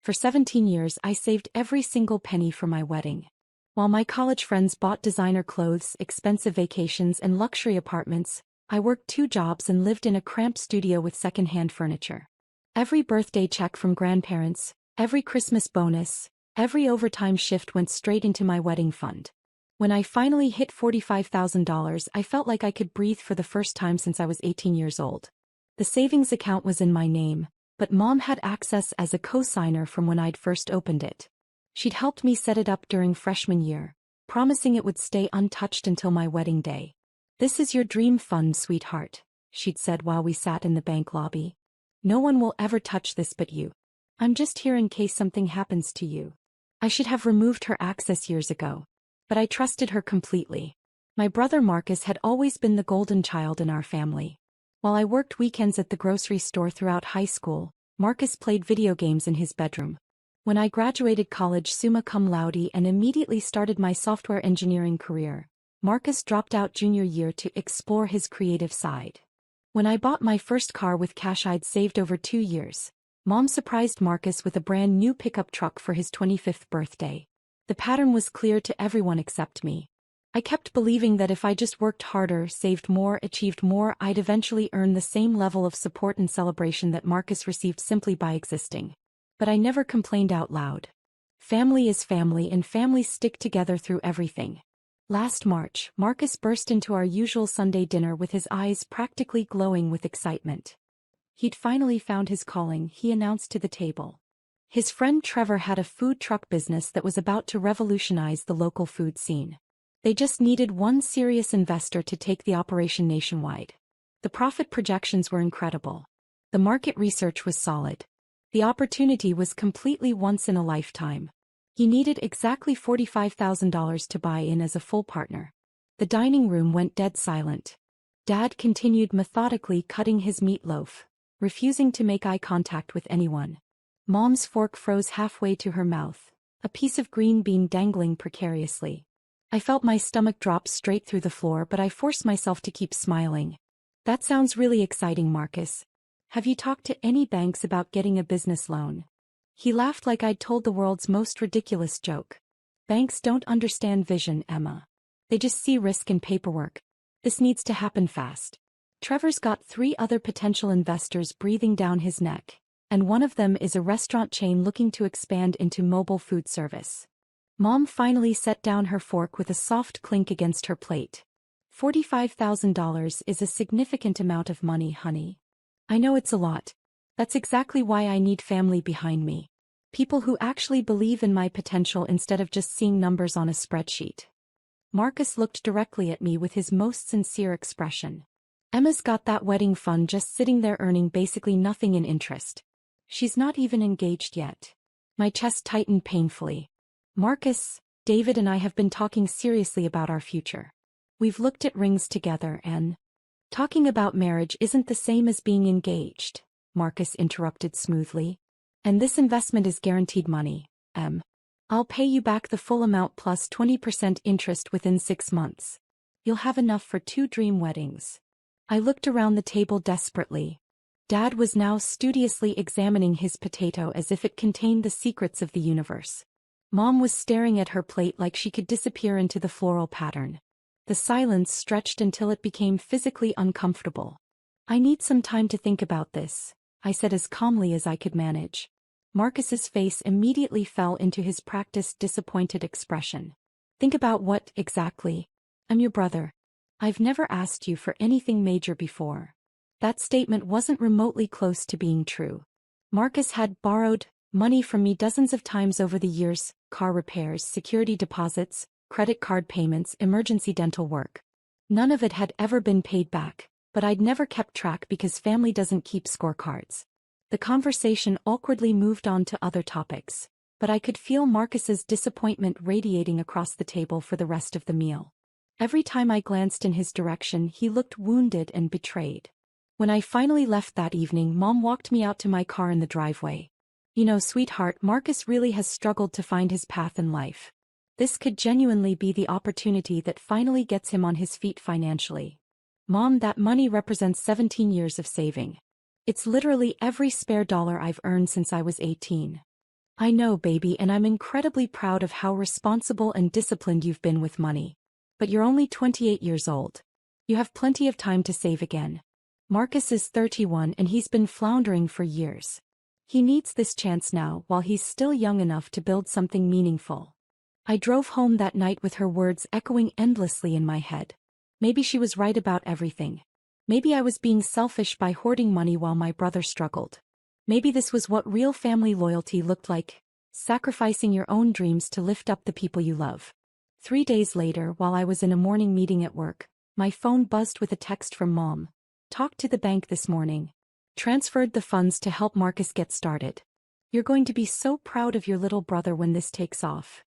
For 17 years I saved every single penny for my wedding. While my college friends bought designer clothes, expensive vacations, and luxury apartments, I worked 2 jobs and lived in a cramped studio with second-hand furniture. Every birthday check from grandparents, every Christmas bonus, every overtime shift went straight into my wedding fund. When I finally hit $45,000, I felt like I could breathe for the first time since I was 18 years old. The savings account was in my name, but Mom had access as a co-signer from when I'd first opened it. She'd helped me set it up during freshman year, promising it would stay untouched until my wedding day. "This is your dream fund, sweetheart," she'd said while we sat in the bank lobby. "No one will ever touch this but you. I'm just here in case something happens to you." I should have removed her access years ago, but I trusted her completely. My brother Marcus had always been the golden child in our family. While I worked weekends at the grocery store throughout high school, Marcus played video games in his bedroom. When I graduated college summa cum laude and immediately started my software engineering career, Marcus dropped out junior year to explore his creative side. When I bought my first car with cash I'd saved over 2 years, Mom surprised Marcus with a brand new pickup truck for his 25th birthday. The pattern was clear to everyone except me. I kept believing that if I just worked harder, saved more, achieved more, I'd eventually earn the same level of support and celebration that Marcus received simply by existing. But I never complained out loud. Family is family and families stick together through everything. Last March, Marcus burst into our usual Sunday dinner with his eyes practically glowing with excitement. He'd finally found his calling, he announced to the table. His friend Trevor had a food truck business that was about to revolutionize the local food scene. They just needed one serious investor to take the operation nationwide. The profit projections were incredible. The market research was solid. The opportunity was completely once in a lifetime. He needed exactly $45,000 to buy in as a full partner. The dining room went dead silent. Dad continued methodically cutting his meatloaf, refusing to make eye contact with anyone. Mom's fork froze halfway to her mouth, a piece of green bean dangling precariously. I felt my stomach drop straight through the floor, but I forced myself to keep smiling. "That sounds really exciting, Marcus. Have you talked to any banks about getting a business loan?" He laughed like I'd told the world's most ridiculous joke. "Banks don't understand vision, Emma. They just see risk and paperwork. This needs to happen fast." Trevor's got 3 other potential investors breathing down his neck, and one of them is a restaurant chain looking to expand into mobile food service. Mom finally set down her fork with a soft clink against her plate. $45,000 is a significant amount of money, honey. I know it's a lot. That's exactly why I need family behind me. People who actually believe in my potential instead of just seeing numbers on a spreadsheet. Marcus looked directly at me with his most sincere expression. "Emma's got that wedding fund just sitting there earning basically nothing in interest. She's not even engaged yet." My chest tightened painfully. "Marcus, David and I have been talking seriously about our future. We've looked at rings together and—" "Talking about marriage isn't the same as being engaged," Marcus interrupted smoothly. "And this investment is guaranteed money, Em. I'll pay you back the full amount plus 20% interest within 6 months. You'll have enough for 2 dream weddings." I looked around the table desperately. Dad was now studiously examining his potato as if it contained the secrets of the universe. Mom was staring at her plate like she could disappear into the floral pattern. The silence stretched until it became physically uncomfortable. "I need some time to think about this," I said as calmly as I could manage. Marcus's face immediately fell into his practiced disappointed expression. "Think about what, exactly? I'm your brother. I've never asked you for anything major before." That statement wasn't remotely close to being true. Marcus had borrowed money from me dozens of times over the years: car repairs, security deposits, credit card payments, emergency dental work. None of it had ever been paid back, but I'd never kept track because family doesn't keep scorecards. The conversation awkwardly moved on to other topics, but I could feel Marcus's disappointment radiating across the table for the rest of the meal. Every time I glanced in his direction, he looked wounded and betrayed. When I finally left that evening, Mom walked me out to my car in the driveway. "You know, sweetheart, Marcus really has struggled to find his path in life. This could genuinely be the opportunity that finally gets him on his feet financially. Mom, that money represents 17 years of saving. It's literally every spare dollar I've earned since I was 18. I know, baby, and I'm incredibly proud of how responsible and disciplined you've been with money. But you're only 28 years old. You have plenty of time to save again. Marcus is 31 and he's been floundering for years. He needs this chance now while he's still young enough to build something meaningful. I drove home that night with her words echoing endlessly in my head. Maybe she was right about everything. Maybe I was being selfish by hoarding money while my brother struggled. Maybe this was what real family loyalty looked like, sacrificing your own dreams to lift up the people you love. 3 days later, while I was in a morning meeting at work, my phone buzzed with a text from Mom. Talked to the bank this morning. Transferred the funds to help Marcus get started. You're going to be so proud of your little brother when this takes off.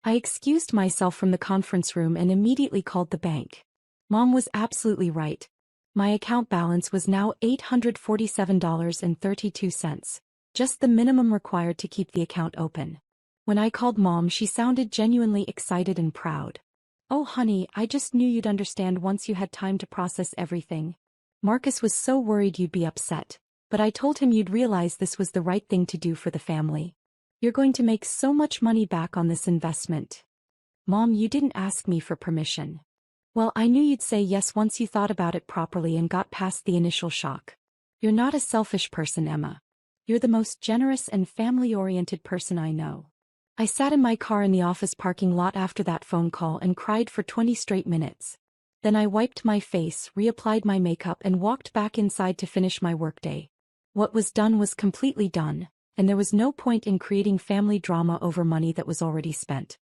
I excused myself from the conference room and immediately called the bank. Mom was absolutely right. My account balance was now $847.32, just the minimum required to keep the account open. When I called Mom, she sounded genuinely excited and proud. Oh honey, I just knew you'd understand once you had time to process everything. Marcus was so worried you'd be upset, but I told him you'd realize this was the right thing to do for the family. You're going to make so much money back on this investment. Mom, you didn't ask me for permission. Well, I knew you'd say yes once you thought about it properly and got past the initial shock. You're not a selfish person, Emma. You're the most generous and family-oriented person I know. I sat in my car in the office parking lot after that phone call and cried for 20 straight minutes. Then I wiped my face, reapplied my makeup and walked back inside to finish my workday. What was done was completely done, and there was no point in creating family drama over money that was already spent.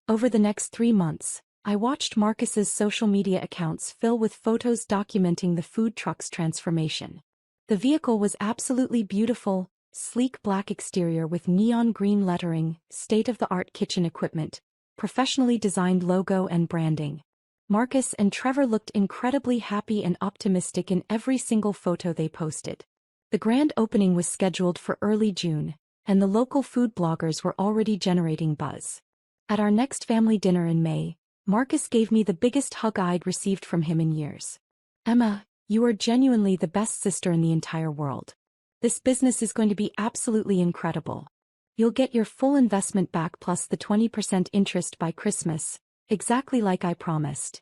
Over the next 3 months, I watched Marcus's social media accounts fill with photos documenting the food truck's transformation. The vehicle was absolutely beautiful, sleek black exterior with neon green lettering, state-of-the-art kitchen equipment, professionally designed logo and branding. Marcus and Trevor looked incredibly happy and optimistic in every single photo they posted. The grand opening was scheduled for early June, and the local food bloggers were already generating buzz. At our next family dinner in May, Marcus gave me the biggest hug I'd received from him in years. Emma, you are genuinely the best sister in the entire world. This business is going to be absolutely incredible. You'll get your full investment back plus the 20% interest by Christmas, exactly like I promised.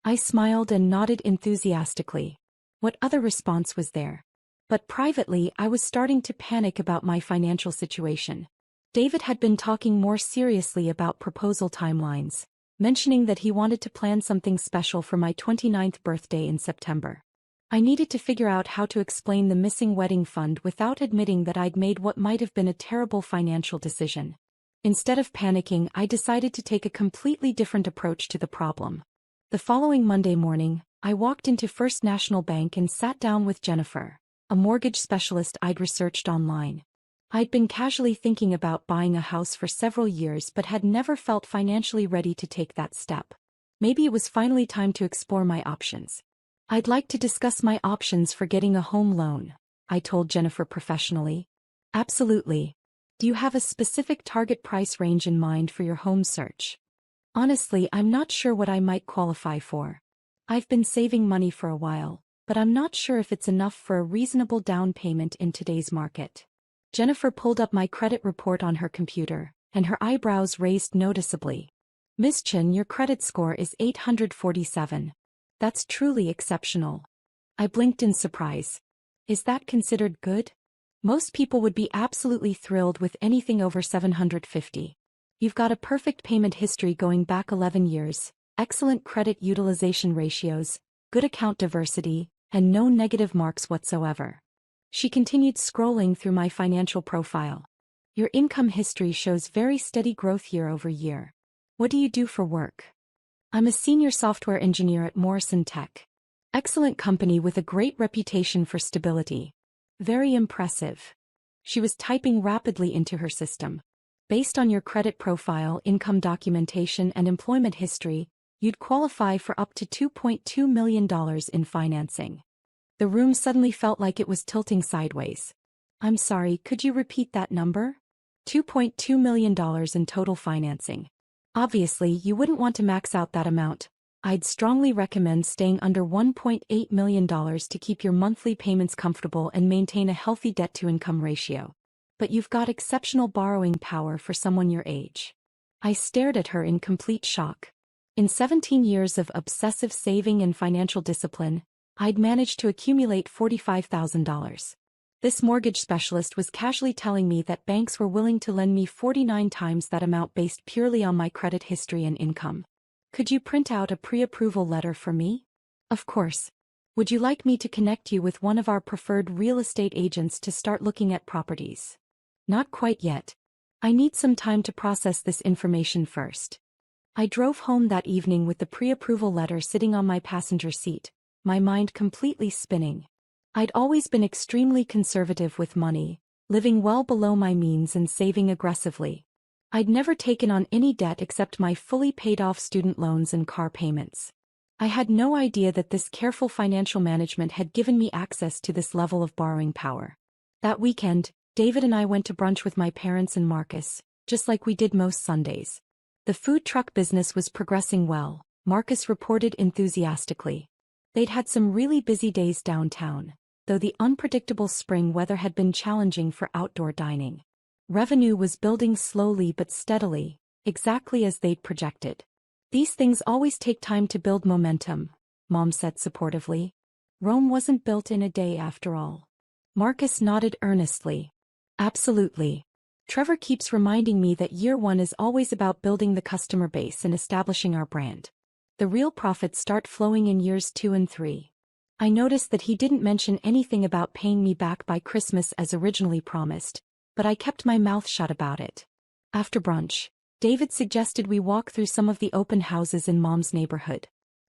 I smiled and nodded enthusiastically. What other response was there? But privately, I was starting to panic about my financial situation. David had been talking more seriously about proposal timelines, mentioning that he wanted to plan something special for my 29th birthday in September. I needed to figure out how to explain the missing wedding fund without admitting that I'd made what might have been a terrible financial decision. Instead of panicking, I decided to take a completely different approach to the problem. The following Monday morning, I walked into First National Bank and sat down with Jennifer, a mortgage specialist I'd researched online. I'd been casually thinking about buying a house for several years but had never felt financially ready to take that step. Maybe it was finally time to explore my options. I'd like to discuss my options for getting a home loan, I told Jennifer professionally. Absolutely. Do you have a specific target price range in mind for your home search? Honestly, I'm not sure what I might qualify for. I've been saving money for a while, but I'm not sure if it's enough for a reasonable down payment in today's market. Jennifer pulled up my credit report on her computer, and her eyebrows raised noticeably. Miss Chen, your credit score is 847. That's truly exceptional. I blinked in surprise. Is that considered good? Most people would be absolutely thrilled with anything over 750. You've got a perfect payment history going back 11 years, excellent credit utilization ratios, good account diversity, and no negative marks whatsoever. She continued scrolling through my financial profile. Your income history shows very steady growth year over year. What do you do for work? I'm a senior software engineer at Morrison Tech. Excellent company with a great reputation for stability. Very impressive. She was typing rapidly into her system. Based on your credit profile, income documentation, and employment history, you'd qualify for up to $2.2 million in financing. The room suddenly felt like it was tilting sideways. I'm sorry, could you repeat that number? $2.2 million in total financing. Obviously, you wouldn't want to max out that amount. I'd strongly recommend staying under $1.8 million to keep your monthly payments comfortable and maintain a healthy debt-to-income ratio. but you've got exceptional borrowing power for someone your age. I stared at her in complete shock. In 17 years of obsessive saving and financial discipline, I'd managed to accumulate $45,000. This mortgage specialist was casually telling me that banks were willing to lend me 49 times that amount based purely on my credit history and income. Could you print out a pre-approval letter for me? Of course. Would you like me to connect you with one of our preferred real estate agents to start looking at properties? Not quite yet. I need some time to process this information first. I drove home that evening with the pre-approval letter sitting on my passenger seat, my mind completely spinning. I'd always been extremely conservative with money, living well below my means and saving aggressively. I'd never taken on any debt except my fully paid-off student loans and car payments. I had no idea that this careful financial management had given me access to this level of borrowing power. That weekend, David and I went to brunch with my parents and Marcus, just like we did most Sundays. The food truck business was progressing well, Marcus reported enthusiastically. They'd had some really busy days downtown, though the unpredictable spring weather had been challenging for outdoor dining. Revenue was building slowly but steadily, exactly as they'd projected. These things always take time to build momentum, Mom said supportively. Rome wasn't built in a day after all. Marcus nodded earnestly. Absolutely. Trevor keeps reminding me that year one is always about building the customer base and establishing our brand. The real profits start flowing in years 2 and 3. I noticed that he didn't mention anything about paying me back by Christmas as originally promised, but I kept my mouth shut about it. After brunch, David suggested we walk through some of the open houses in Mom's neighborhood.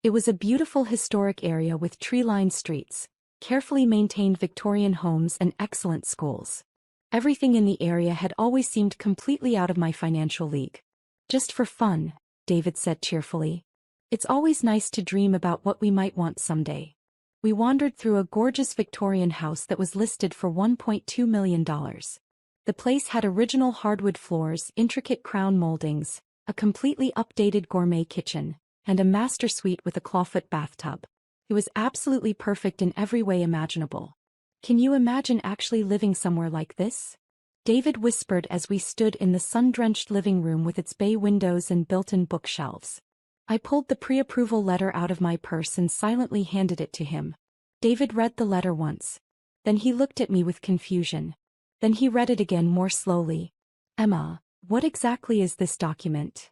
It was a beautiful historic area with tree-lined streets, carefully maintained Victorian homes and excellent schools. Everything in the area had always seemed completely out of my financial league. Just for fun, David said cheerfully. It's always nice to dream about what we might want someday. We wandered through a gorgeous Victorian house that was listed for $1.2 million. The place had original hardwood floors, intricate crown moldings, a completely updated gourmet kitchen, and a master suite with a clawfoot bathtub. It was absolutely perfect in every way imaginable. Can you imagine actually living somewhere like this? David whispered as we stood in the sun-drenched living room with its bay windows and built-in bookshelves. I pulled the pre-approval letter out of my purse and silently handed it to him. David read the letter once. Then he looked at me with confusion. Then he read it again more slowly. Emma, what exactly is this document?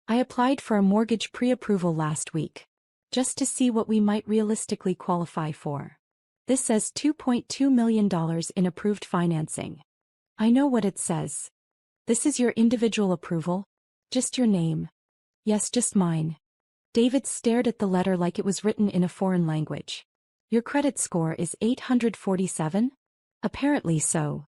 I applied for a mortgage pre-approval last week. Just to see what we might realistically qualify for. This says $2.2 million in approved financing. I know what it says. This is your individual approval? Just your name? Yes, just mine. David stared at the letter like it was written in a foreign language. Your credit score is 847? Apparently so.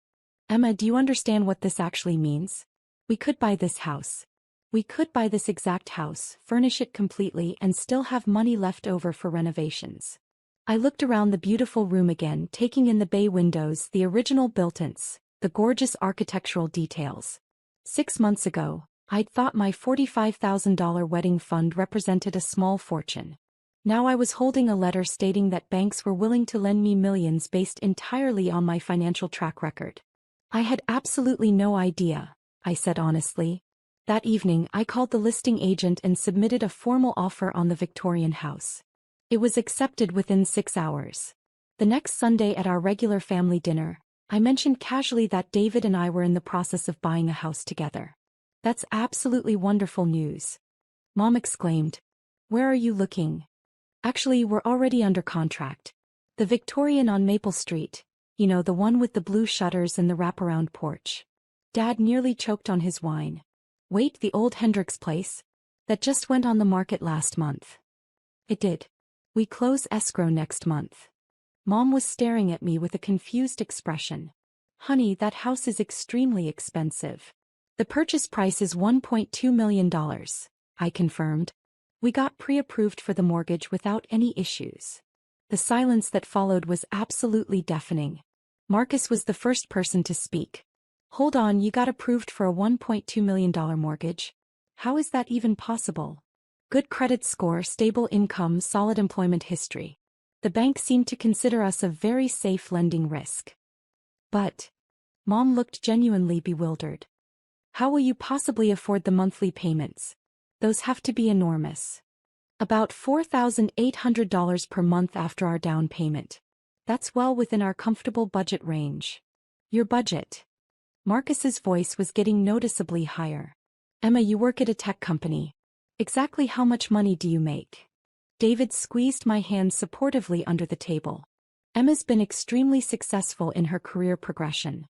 Emma, do you understand what this actually means? We could buy this house. We could buy this exact house, furnish it completely, and still have money left over for renovations. I looked around the beautiful room again, taking in the bay windows, the original built-ins, the gorgeous architectural details. 6 months ago, I'd thought my $45,000 wedding fund represented a small fortune. Now I was holding a letter stating that banks were willing to lend me millions based entirely on my financial track record. I had absolutely no idea, I said honestly. That evening I called the listing agent and submitted a formal offer on the Victorian house. It was accepted within 6 hours. The next Sunday at our regular family dinner, I mentioned casually that David and I were in the process of buying a house together. That's absolutely wonderful news. Mom exclaimed. Where are you looking? Actually, we're already under contract. The Victorian on Maple Street, you know, the one with the blue shutters and the wraparound porch. Dad nearly choked on his wine. Wait, the old Hendricks place? That just went on the market last month. It did. We close escrow next month. Mom was staring at me with a confused expression. Honey, that house is extremely expensive. The purchase price is $1.2 million, I confirmed. We got pre-approved for the mortgage without any issues. The silence that followed was absolutely deafening. Marcus was the first person to speak. Hold on, you got approved for a $1.2 million mortgage? How is that even possible? Good credit score, stable income, solid employment history. The bank seemed to consider us a very safe lending risk. But Mom looked genuinely bewildered. How will you possibly afford the monthly payments? Those have to be enormous. About $4,800 per month after our down payment. That's well within our comfortable budget range. Your budget? Marcus's voice was getting noticeably higher. Emma, you work at a tech company. Exactly how much money do you make? David squeezed my hand supportively under the table. Emma's been extremely successful in her career progression.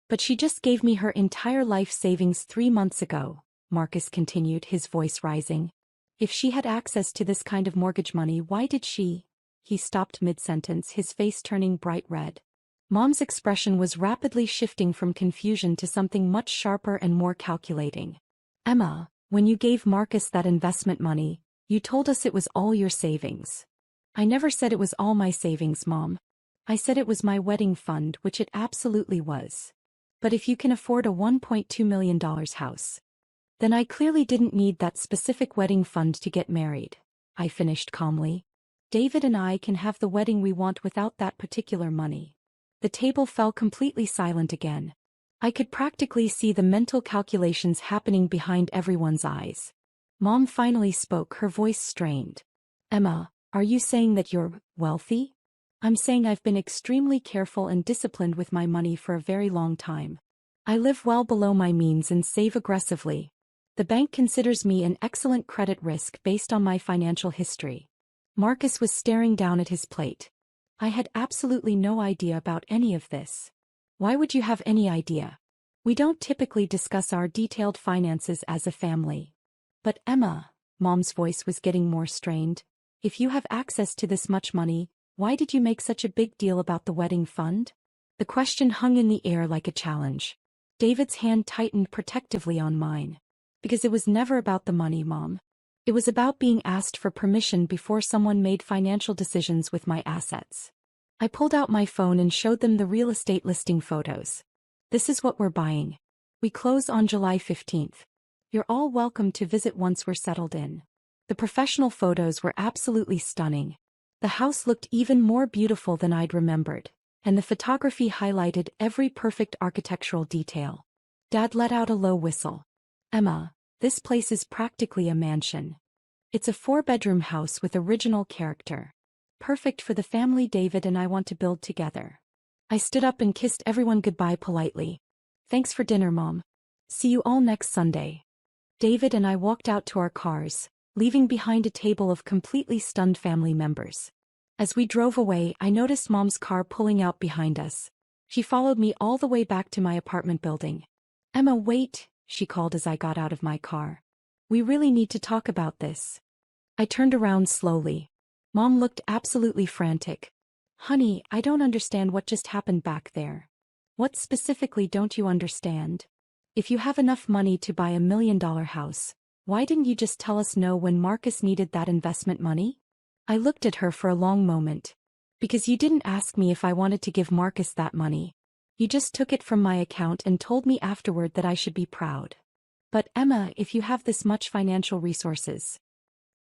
But she just gave me her entire life savings 3 months ago, Marcus continued, his voice rising. If she had access to this kind of mortgage money, why did she? He stopped mid-sentence, his face turning bright red. Mom's expression was rapidly shifting from confusion to something much sharper and more calculating. Emma, when you gave Marcus that investment money, you told us it was all your savings. I never said it was all my savings, Mom. I said it was my wedding fund, which it absolutely was. But if you can afford a $1.2 million house, then I clearly didn't need that specific wedding fund to get married, I finished calmly. David and I can have the wedding we want without that particular money. The table fell completely silent again. I could practically see the mental calculations happening behind everyone's eyes. Mom finally spoke, her voice strained. Emma, are you saying that you're wealthy? I'm saying I've been extremely careful and disciplined with my money for a very long time. I live well below my means and save aggressively. The bank considers me an excellent credit risk based on my financial history. Marcus was staring down at his plate. I had absolutely no idea about any of this. Why would you have any idea? We don't typically discuss our detailed finances as a family. But Emma, Mom's voice was getting more strained, if you have access to this much money, why did you make such a big deal about the wedding fund? The question hung in the air like a challenge. David's hand tightened protectively on mine. Because it was never about the money, Mom. It was about being asked for permission before someone made financial decisions with my assets. I pulled out my phone and showed them the real estate listing photos. This is what we're buying. We close on July 15th. You're all welcome to visit once we're settled in. The professional photos were absolutely stunning. The house looked even more beautiful than I'd remembered, and the photography highlighted every perfect architectural detail. Dad let out a low whistle. Emma, this place is practically a mansion. It's a 4-bedroom house with original character. Perfect for the family David and I want to build together. I stood up and kissed everyone goodbye politely. Thanks for dinner, Mom. See you all next Sunday. David and I walked out to our cars, leaving behind a table of completely stunned family members. As we drove away, I noticed Mom's car pulling out behind us. She followed me all the way back to my apartment building. Emma, wait, she called as I got out of my car. We really need to talk about this. I turned around slowly. Mom looked absolutely frantic. Honey, I don't understand what just happened back there. What specifically don't you understand? If you have enough money to buy $1 million house, why didn't you just tell us no when Marcus needed that investment money? I looked at her for a long moment. Because you didn't ask me if I wanted to give Marcus that money. You just took it from my account and told me afterward that I should be proud. But Emma, if you have this much financial resources.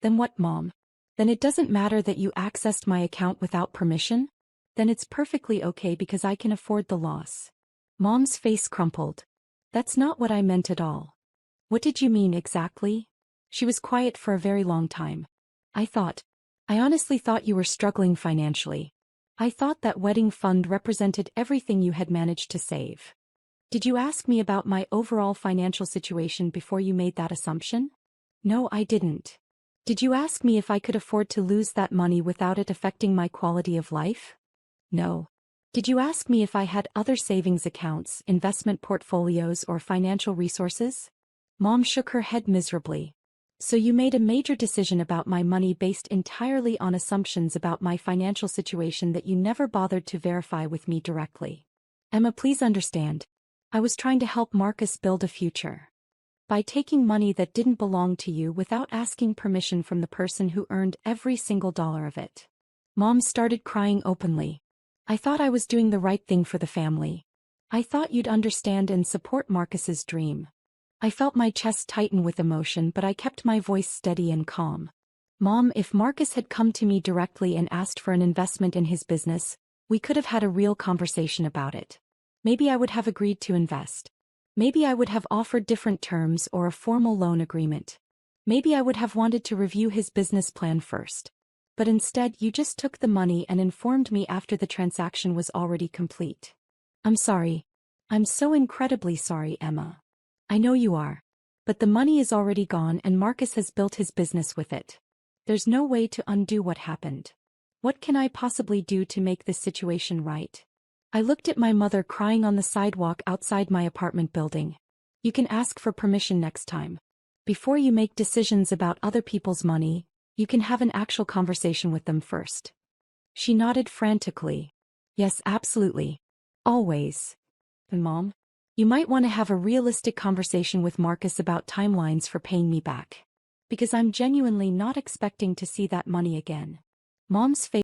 Then what, Mom? Then it doesn't matter that you accessed my account without permission? Then it's perfectly okay because I can afford the loss. Mom's face crumpled. That's not what I meant at all. What did you mean exactly? She was quiet for a very long time. I honestly thought you were struggling financially. I thought that wedding fund represented everything you had managed to save. Did you ask me about my overall financial situation before you made that assumption? No, I didn't. Did you ask me if I could afford to lose that money without it affecting my quality of life? No. Did you ask me if I had other savings accounts, investment portfolios, or financial resources? Mom shook her head miserably. So you made a major decision about my money based entirely on assumptions about my financial situation that you never bothered to verify with me directly. Emma, please understand. I was trying to help Marcus build a future. By taking money that didn't belong to you without asking permission from the person who earned every single dollar of it. Mom started crying openly. I thought I was doing the right thing for the family. I thought you'd understand and support Marcus's dream. I felt my chest tighten with emotion, but I kept my voice steady and calm. Mom, if Marcus had come to me directly and asked for an investment in his business, we could have had a real conversation about it. Maybe I would have agreed to invest. Maybe I would have offered different terms or a formal loan agreement. Maybe I would have wanted to review his business plan first. But instead, you just took the money and informed me after the transaction was already complete. I'm sorry. I'm so incredibly sorry, Emma. I know you are. But the money is already gone and Marcus has built his business with it. There's no way to undo what happened. What can I possibly do to make this situation right? I looked at my mother crying on the sidewalk outside my apartment building. You can ask for permission next time. Before you make decisions about other people's money, you can have an actual conversation with them first. She nodded frantically. Yes, absolutely. Always. And Mom? You might want to have a realistic conversation with Marcus about timelines for paying me back. Because I'm genuinely not expecting to see that money again. Mom's face